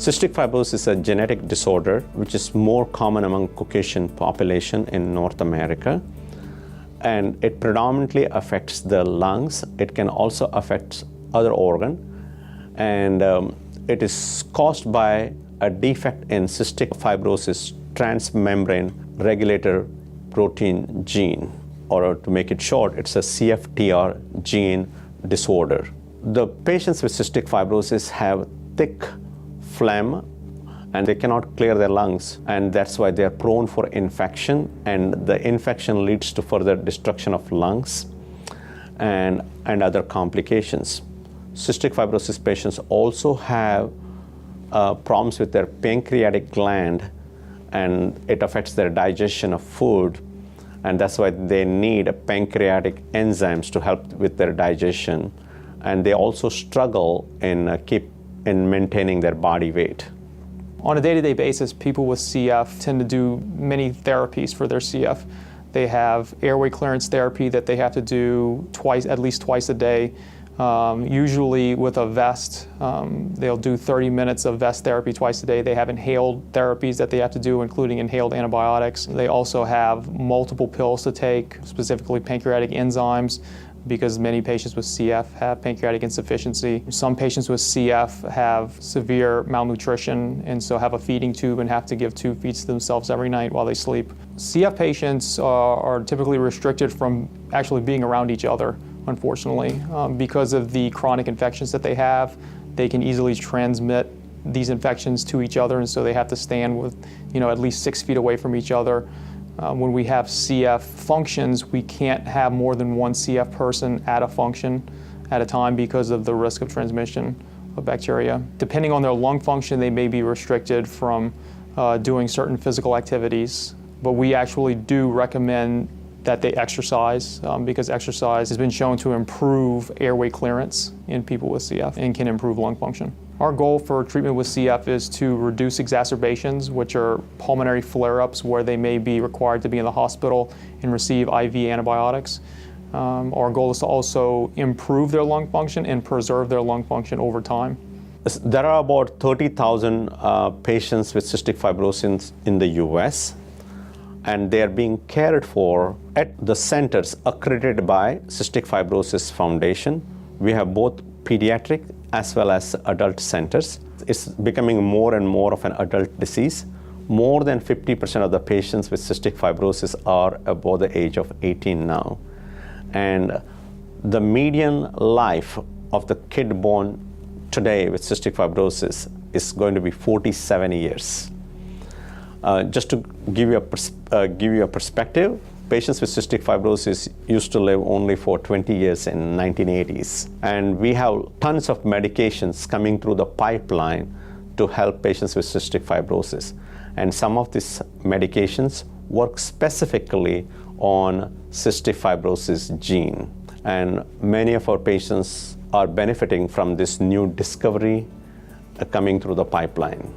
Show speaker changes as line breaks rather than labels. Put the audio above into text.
Cystic fibrosis is a genetic disorder which is more common among Caucasian population in North America, and it predominantly affects the lungs. It can also affect other organs, and it is caused by a defect in cystic fibrosis transmembrane regulator protein gene, or to make it short, it's a CFTR gene disorder. The patients with cystic fibrosis have thick phlegm and they cannot clear their lungs, and that's why they're prone for infection, and the infection leads to further destruction of lungs and other complications. Cystic fibrosis patients also have problems with their pancreatic gland, and it affects their digestion of food, and that's why they need pancreatic enzymes to help with their digestion, and they also struggle in maintaining their body weight.
On a day-to-day basis, people with CF tend to do many therapies for their CF. They have airway clearance therapy that they have to do at least twice a day. Usually with a vest, they'll do 30 minutes of vest therapy twice a day. They have inhaled therapies that they have to do, including inhaled antibiotics. They also have multiple pills to take, specifically pancreatic enzymes, because many patients with CF have pancreatic insufficiency. Some patients with CF have severe malnutrition and so have a feeding tube and have to give tube feeds to themselves every night while they sleep. CF patients are typically restricted from actually being around each other, unfortunately. Because of the chronic infections that they have, they can easily transmit these infections to each other, and so they have to stand with, at least 6 feet away from each other. When we have CF functions, we can't have more than one CF person at a function at a time because of the risk of transmission of bacteria. Depending on their lung function, they may be restricted from doing certain physical activities, but we actually do recommend that they exercise because exercise has been shown to improve airway clearance in people with CF and can improve lung function. Our goal for treatment with CF is to reduce exacerbations, which are pulmonary flare-ups where they may be required to be in the hospital and receive IV antibiotics. Our goal is to also improve their lung function and preserve their lung function over time.
There are about 30,000 patients with cystic fibrosis in the US, and they are being cared for at the centers accredited by Cystic Fibrosis Foundation. We have both pediatric as well as adult centers. It's becoming more and more of an adult disease. More than 50% of the patients with cystic fibrosis are above the age of 18 now. And the median life of the kid born today with cystic fibrosis is going to be 47 years. Just to give you a perspective, patients with cystic fibrosis used to live only for 20 years in 1980s. And we have tons of medications coming through the pipeline to help patients with cystic fibrosis. And some of these medications work specifically on cystic fibrosis gene. And many of our patients are benefiting from this new discovery coming through the pipeline.